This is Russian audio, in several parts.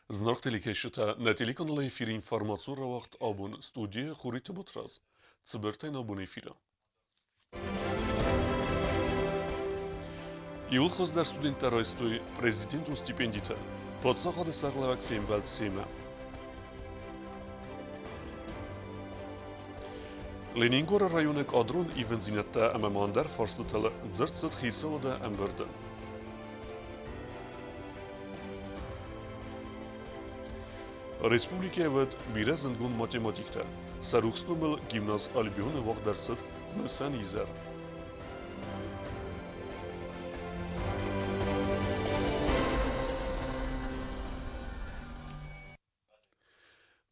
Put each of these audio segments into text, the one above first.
Знак телекешта на телеканале эфир информацию вақт абун студия Хуриты Бутраз. Цыбыртайн абун эфира. Иул хоздар студенттер айстой президентун стипендита. Подсақады сағлавак феймбалт сейма. Ленингора районы адрон и вензинетта амамандар фарслыталы дзыртсыт хисавада амбырды. Республика вад бирезангун математикта. Сарухснумел гимназ Альбионы вақдарсыд мысан изар.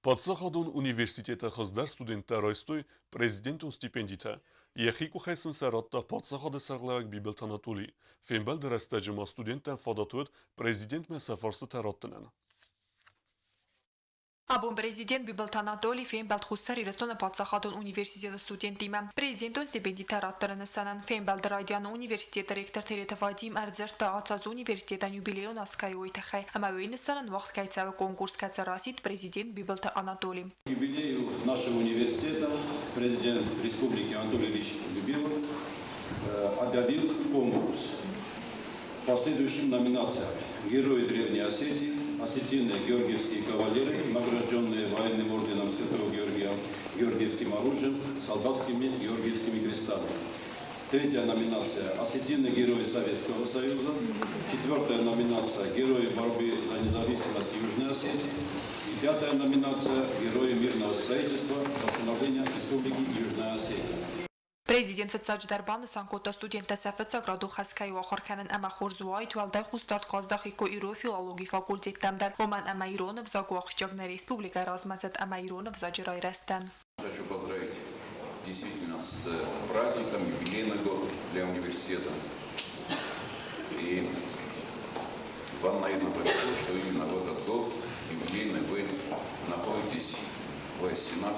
Подсахадун университета хаздар студенттер айстой президентун стипендита. Яхику хайсын саратта подсахады сарлавак бибелт Анатолий. Фембал дырастаджима студенттен фадатует президент месафарсы тараттынын. Абун президент Бибелт Анатолий Фейнбалд Хустар Ирестона Патсахадун университета студентима. Президентун стипендита раттарыны санан Фейнбалд Радианы университета ректор Терета Вадим Арзерта Ацаз университетан юбилеон аскай уйтахай. Ама вейнстанан вақт кайцавы конкурс кайцарасит президент Бибелт Анатолий. Юбилею нашего университета президент Республики Анатолий Ильич Любилов объявил конкурс по следующим номинациям: Герои Древней Осетии, осетинные георгиевские кавалеры, награжденные военным орденом Святого Георгия, георгиевским оружием, солдатскими георгиевскими крестами. Третья номинация – осетинные герои Советского Союза. Четвертая номинация – герои борьбы за независимость Южной Осетии. И пятая номинация – герои мирного строительства, восстановления Республики Южная Осетия. Президент Фетсач Дарбан Санкота студента Сафетса граду Хаскай Вахарканен Ама Хорзуай Туалдай Хустарт Каздахико Иро филологии факультеттамдар Оман Ама Иронов за Гуахчагна Республика размазат Ама Иронов за Джирай Рестен. Хочу поздравить действительно с праздником, юбилейный год для университета. И вам, наверное, повезло, что именно в этот год юбилейный вы находитесь в стенах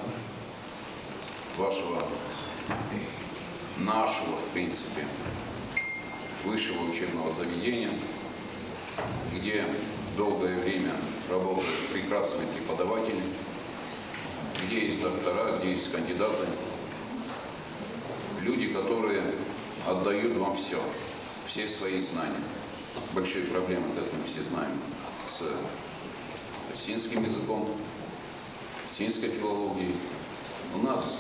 вашего, нашего, в принципе, высшего учебного заведения, где долгое время работают прекрасные преподаватели, где есть доктора, где есть кандидаты, люди, которые отдают вам все свои знания. Большие проблемы, как мы все знаем, с осетинским языком, осетинской филологией. У нас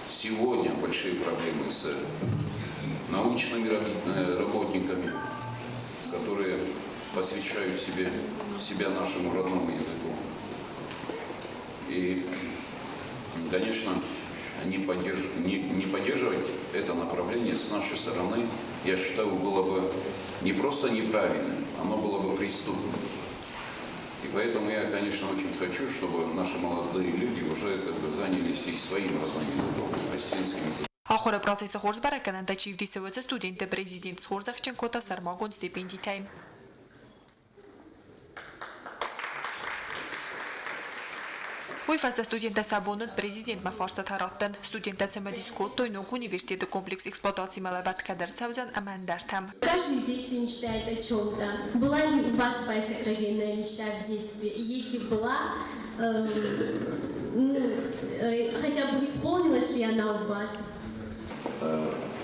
сегодня большие проблемы с научными работниками, которые посвящают себя нашему родному языку. И, конечно, не поддерживать это направление с нашей стороны, я считаю, было бы не просто неправильным, оно было бы преступным. И поэтому я, конечно, очень хочу, чтобы наши молодые люди уже занялись и своим родным языком, осетинским языком. Ахора процесса Хорсбараканан дачивдисоваться студенты президент с Хорзахченкота Сармагон стипендитайм. Уйфазда студента Сабонут президент Мафарста Тараттан, студента Самадискот, Тойнок университета комплекс эксплуатации Малабат Кадр Цаузан Амандартам. Каждый детстве мечтает о чем-то. Была ли у вас своя сокровенная мечта в детстве? И если была, хотя бы исполнилась ли она у вас?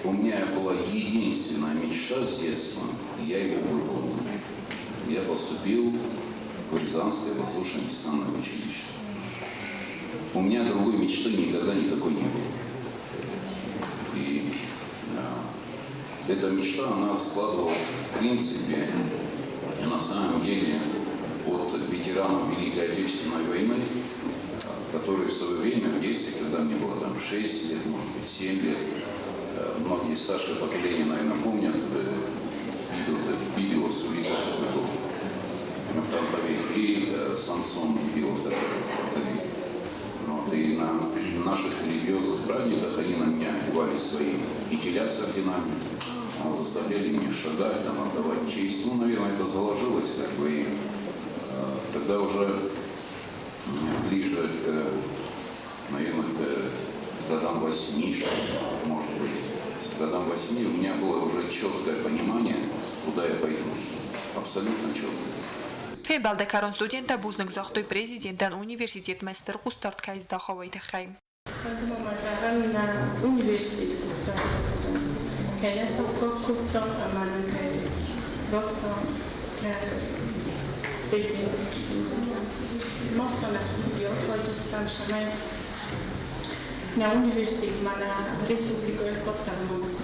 У меня была единственная мечта с детства, и я ее выполнил. Я поступил в Рязанское воздушно-десантное училище. У меня другой мечты никогда никакой не было. И эта мечта, она складывалась в принципе, на самом деле, от ветеранов Великой Отечественной войны, которые в свое время в детстве, когда мне было там 6 лет, может быть 7 лет, многие старшие поколения, наверное, помнят видео с уликов фронтовик и Самсон видео фронтовик. И на наших религиозных праздниках они на меня одевали свои кителя с орденами, заставляли меня шагать, отдавать честь. Ну, наверное, это заложилось, как бы, и тогда уже ближе, наверное, к годам 8, может быть, к годам 8 у меня было уже четкое понимание, куда я пойду. Абсолютно четкое. Fenbaldekaren studenta buznik zachtui prezidenten universitet mester Gustart Kajs dachawai techheim. Universitét keresztapok kuttam, már raktam, Mahtanak tudja, hogy aztán sem na universitét már a Respublikai Katalónia.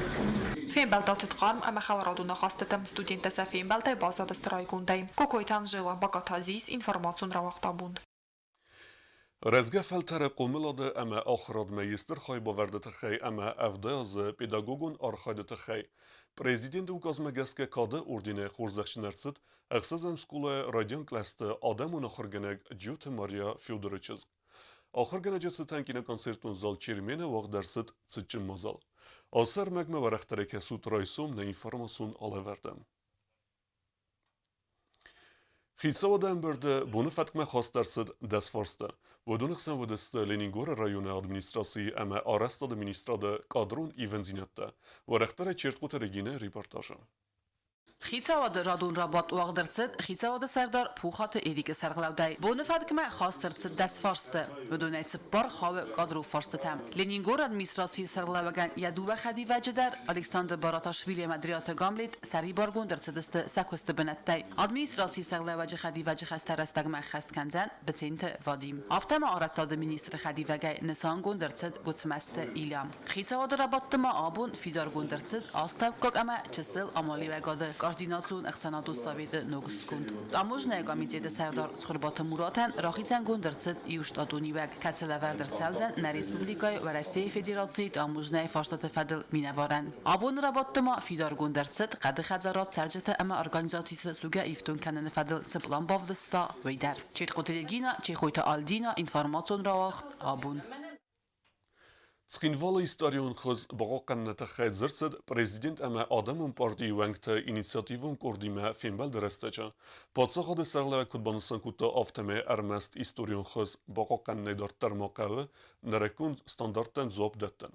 Fenbaldacet qarm ama xalraduna xastatam studentesa Fenbalday bazada strajgunday. Kokoytan jila Bagatazis informatsion ravaqtabund. Rezge feltere qomilade ama axrad meyister xay baverdete xay ama evde az pedagogun arxaydete xay. Prezident ukazmegeske kade ordine xurzakşinertsit, axsazem skule radion klaste adamun axırgenek Jyote Maria Fyodorochizg. Axırgenecetsi tankine konsertun zal çirmene vaq dersit tsitçin mazal. Asar megme varextereke sut raysum ne informasyon aleverdem. Xitsavadan berde bunu fatme xas dersit desfarste. Vodunixsen vodeste Leningora rayonu administrasiyi ama arrest administrade kadron ivenzinette. Varextere çertqote regine reportajı. Xitsavada radun rabat uaqdırtsıd, Xitsavada serdar puxatı erike serglavday. Bunu fatkme xastırtsıd desfarste. Vodunaytsı bar xawe kadro farste tam. Leningor administrasiyi serglavagan yaduva xadi vajeder, Alexander Baratashvili madriyata gamlit seri bargun dertsidiste sekweste benettay. Administrasiyi serglavajı xadi vajı xastarastagma xastkanzen betsinte vadim. Aftama arastade ministri xadi vagay nisan gundertsid gutsmeste ilam. Xitsavada rabattıma abun fidar gundertsid astav kok ama çesil amali vagade. Координацион ахсанадо совета ногускунд. Таможная комитета сардор схурбата Муратан рахицан гундерцет иуштадунивак кацелавердерцалзан на республикай ва Россия Федерации таможная фаштата фадл минаваран. Абон работтама фидар гундерцет қады хазарат саржата ама организациясы суга ифтун кананы фадл цыплан бавдыста вейдар. Четқотелегина, чехойта алдина информацион равахт абун. Tskinvala istarion xız baqaqannata xayt zirtsid prezident ama Adamun partiyi wengte inisiativun kordime Fenbal deresteca. Patsaxada serlava kutbanistan kutta aftame ermest istarion xız baqaqannedar termaqavi nerekund standarten zob detten.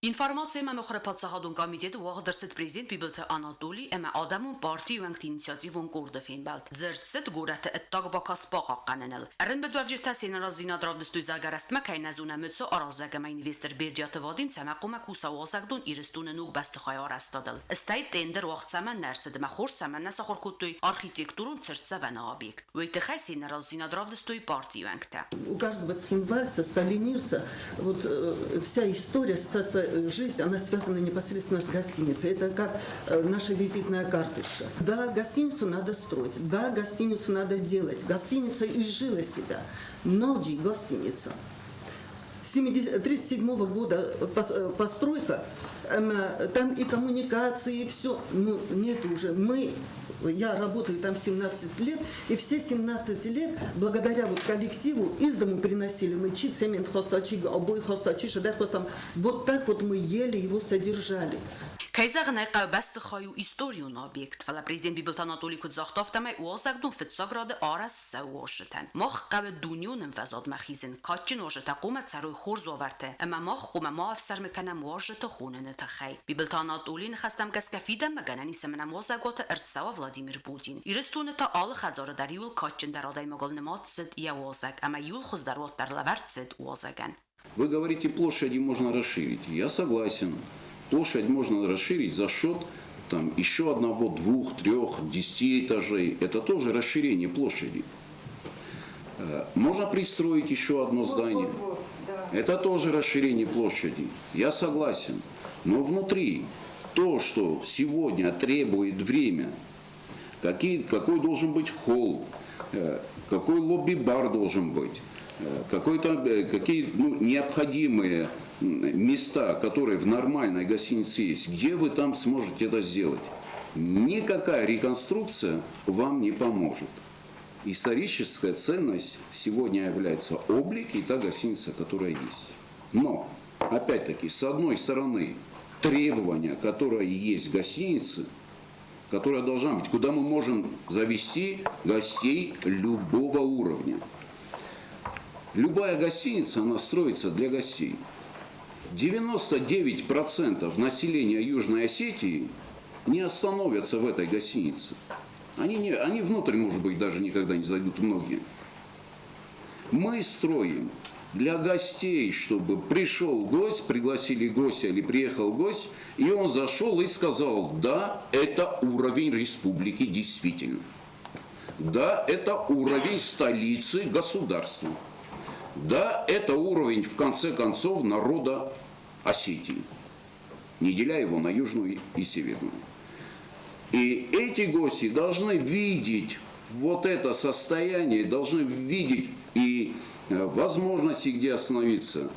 Информация ма мохрапат сахадун комитет уагдырцет президент Бибилте Анатолий эма адамун парти ванкт инициативун курда Фенбалд. Зерцет гурат эттаг бакас бақаққананал. Арин бедваржита сенеразина дравдыстуй загарастма кайназуна мөтсө аразагама инвестор берджаты вадим цамақума куса уазагдун иристуны нуг басты хай арастадыл. Стай тендер уақтсама нәрседема хорсама насахор куттуй архитектурун церца вана объект. Вейте хай сенеразина дравдыстуй парти ванкта. У каждого цхинвальца, сталинирца, вот вся история жизнь, она связана непосредственно с гостиницей. Это как наша визитная карточка. Да, гостиницу надо строить, да, гостиницу надо делать. Гостиница изжила себя. Ноги гостиница. 1937 года постройка, там и коммуникации, и все. Ну, нет уже. Я работаю там 17 лет, и все 17 лет, благодаря вот коллективу, из дому приносили мы чит, цемент, хостачи, обои, хостачи, шадар, хостам. Вот так вот мы ели, его содержали. Kayzağınay qavbəsti xayu istoriyon obyekt. Fala prezident Bibilte Anatolii kudzaqtaftamay uazagdun fitsagradı aras savuştan. Mach qav dunyonin vazad maxizin. Kaçın ojeta qumat saroy xorz ovarte. Ama mach quma maafsar mekanam wajeta xunen taxay. Bibilte Anatolii xastam gaskafidam maganani semenam uazagota irtsawa Vladimir Putin. İristune ta al xazara dar yul kaçın dar aday mogol nematsid ya uazag. Ama yul xuzdarot dar lavartsid uazagan. Вы говорите, площади можно расширить. Я согласен. Площадь можно расширить за счет там, еще одного, 2, 3, 10 этажей. Это тоже расширение площади. Можно пристроить еще одно здание. Это тоже расширение площади. Я согласен. Но внутри то, что сегодня требует время, какой должен быть холл, какой лобби-бар должен быть, какие необходимые места, которые в нормальной гостинице есть, где вы там сможете это сделать? Никакая реконструкция вам не поможет. Историческая ценность сегодня является облик и та гостиница, которая есть. Но, опять-таки, с одной стороны, требования, которые есть в гостинице, которая должна быть, куда мы можем завести гостей любого уровня. Любая гостиница, она строится для гостей. 99% населения Южной Осетии не остановятся в этой гостинице. Они внутрь, может быть, даже никогда не зайдут многие. Мы строим для гостей, чтобы пришел гость, пригласили гостя или приехал гость, и он зашел и сказал: да, это уровень республики действительно. Да, это уровень столицы государства. Да, это уровень, в конце концов, народа Осетии, не деля его на южную и северную. И эти гости должны видеть вот это состояние, должны видеть и возможности, где остановиться,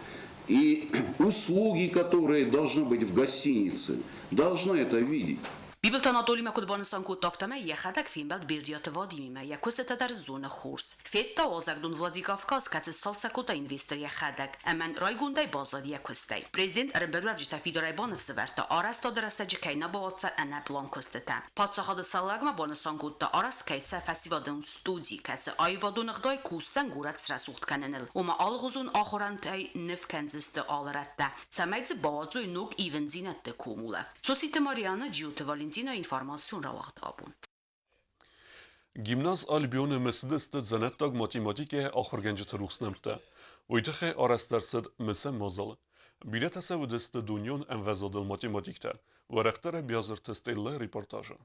и услуги, которые должны быть в гостинице, должны это видеть. Bibeltanatoli Makudbansan Kutofta Jechadek filmbelt Birdiat Vadimime, Jakuszeta der Zone Hurs. Fetta Ozagdun Vladikavkaz, Katz Salcakuta Investor Jechadek, Emen Rajgundai Bazad Jakusztai. Prezident Erbelvavjita Fidorajbanov Severta, Arasta Deresztegyekejna Bavca Enne Plankozteta. Patsahad Szalagma Banasan Kutta Arast Kejtse Fesztivadon Studi, Katz Ajvadonach Daj Kuszan Gurat Srasucht Kenenel. Oma Algozun Achorantai Növkenziste Alrette. Cemejdze Bavadzoi Nuk Ivenzinette Kumulef. Cocite Mariana Giute Valentin ինֆորմացիոն ռավախտաբուն Գիմնազ Ալբիոնը մսդստը ձանետտագ մաթեմատիկե ախորգենջը ռուսնեմտը Ոյթխե արաստարսդ մսեմ մոզալը Բիրետասը վդստը դունյոն ընվեզադել մաթեմատիկտը Վարեղտերը բյազրտստելը ռիպորտաժը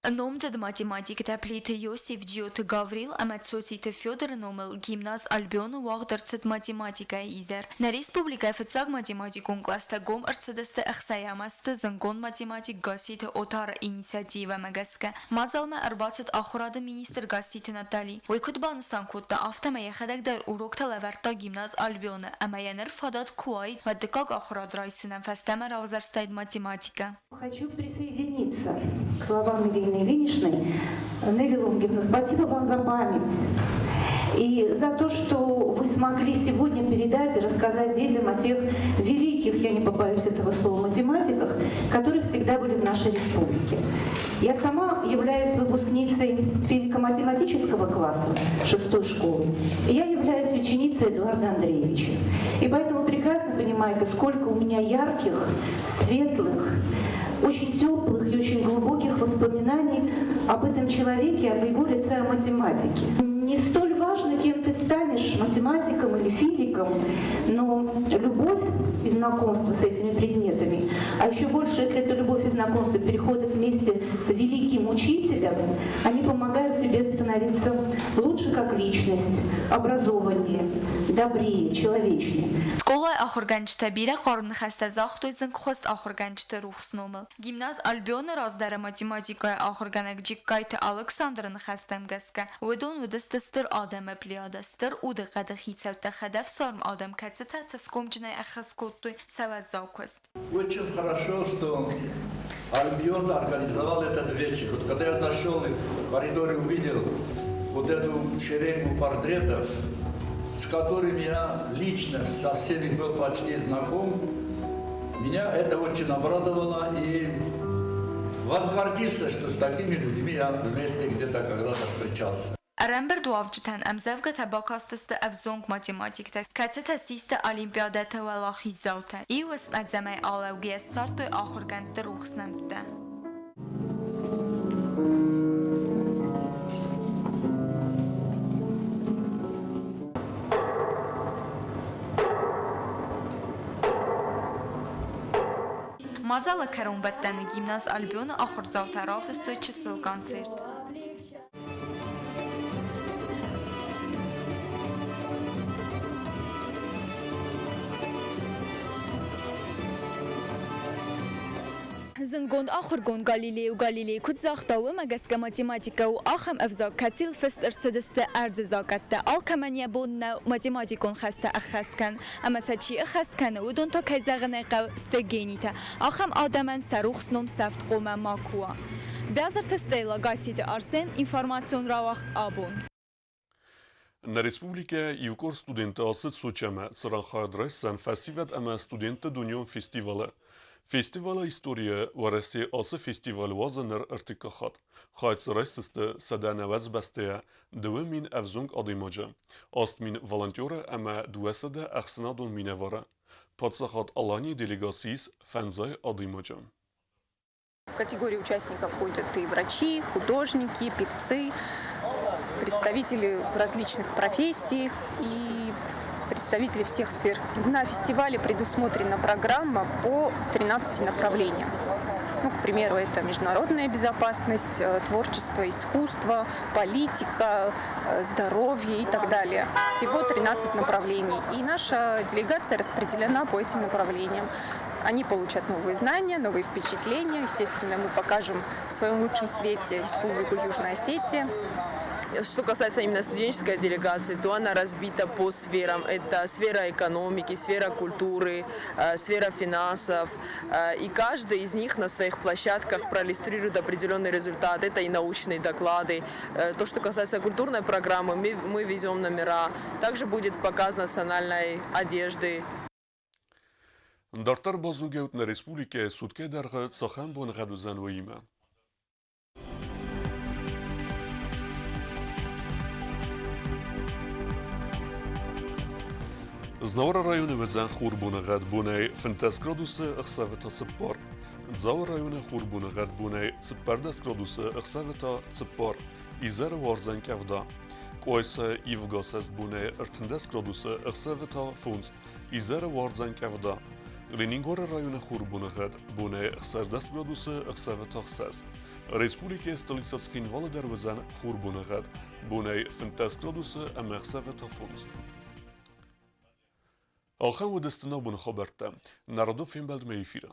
Номдед математиката плите Йосиф Джиот Гаврил, аматсоците Федор Номел, гимназ Альбиону Вагдерцет математика изер. На республика фецаг математикун класта гом арцедесте ахсаямасте зангон математик гасите отар инициатива магаска. Мазалма арбацет ахурады министр гасите Натали. Ойкутбан санкутта автома яхадак дар урокта лаверта гимназ Альбиона, амаянер фадат куай, ваддекаг ахурад райсинам фастема равзарстайд математика. Хочу присоединиться к словам Елены Ильиничны. Нелли Лунгевна, спасибо вам за память и за то, что вы смогли сегодня передать и рассказать детям о тех великих, я не побоюсь этого слова, математиках, которые всегда были в нашей республике. Я сама являюсь выпускницей физико-математического класса 6-й школы, и я являюсь ученицей Эдуарда Андреевича. И поэтому прекрасно понимаете, сколько у меня ярких, светлых, очень теплых и очень глубоких воспоминаний об этом человеке, об его лице, о математике. Не столь важно, кем ты станешь, математиком или физиком, но любовь и знакомство с этими предметами, а еще больше, если эта любовь и знакомство переходят вместе с великим учителем, они помогают тебе становиться лучше как личность, образованнее, добрее, человечнее. Школа ахорганчта бире qarn xasta zaxtoyzin khost ахорганчта ruxsnomel. Gimnaz Albiona razdara matematikaya ахорганак jikayt Aleksandrın xastam gaska. Wedon wedestir adama pliadastir ude qada xitsavta xadaf sarm adam katsata tskomjnay axaskottu savazzakost. Очень хорошо, что Альбион организовал этот вечер. Вот когда я зашел и в коридоре увидел вот эту шеренгу портретов, с которыми я лично со всеми был почти знаком, меня это очень обрадовало и возгордился, что с такими людьми я вместе где-то когда-то встречался. Рэмбер дуавчтан амзавга табакастыста авзонг математикта кацета систа олимпиадата валахизаута и вас надзамай алавгия сартой ахурганта рухснамта. Мазала карумбаттан гимназ Альбиона ахурзаута равзастой часов концерт. زنگوند آخر گون گالیلی کد زاختاو مگسک ماتماتیکا و آخم افزا کتیل فست ارسدست ارز زاکت آل کمانیا بون ماتماتیکون خسته اخسکن اما سچی اخسکن و دون تا کیزغنه قو استگینیتا آخم آدمن سروخ نم سفت قوم ماکوا بیازر تستیلا گاسید ارسن اینفورماسیون را وقت آبون На республике юкор студенты асыт сучама сыранхадрессан фестивал ама студенты дуньон фестивалы. Фестивала история вараси асы фестиваль вазаныр артикахат. Хайц райсысты садана вазбастая дывы мин авзунг адимаджа. Аст мин волонтера ама дуэсада ахсынадун миневара. Падсахат алани делегасиис фанзай адимаджа. В категории участников входят и врачи, художники, певцы, представители различных профессий и представители всех сфер. На фестивале предусмотрена программа по 13 направлениям. К примеру, это международная безопасность, творчество, искусство, политика, здоровье и так далее. Всего 13 направлений. И наша делегация распределена по этим направлениям. Они получат новые знания, новые впечатления. Естественно, мы покажем в своем лучшем свете Республику Южная Осетия. Что касается именно студенческой делегации, то она разбита по сферам. Это сфера экономики, сфера культуры, сфера финансов. И каждый из них на своих площадках проиллюстрирует определенный результат. Это и научные доклады. То, что касается культурной программы, мы везем номера. Также будет показ национальной одежды. Дартар базунгеут на республике сутке дарга цахан бон гадузан ваима. Знавра районы ведзан хурбуна гад бунай фентас градусы ахсавета цеппар. Дзавр районы хурбуна гад бунай цеппардас градусы ахсавета цеппар. Изер варзан кавда. Койса ивгасас бунай артендас градусы ахсавета фунз. Изер варзан кавда. Ленингора районы хурбуна гад бунай ахсардас градусы ахсавета ахсас. Республике столицацкин валадар ведзан хурбуна гад бунай фентас градусы ахсавета фунз. آخر و دستنا بون خبرتا نردو فیلم بلد میفیره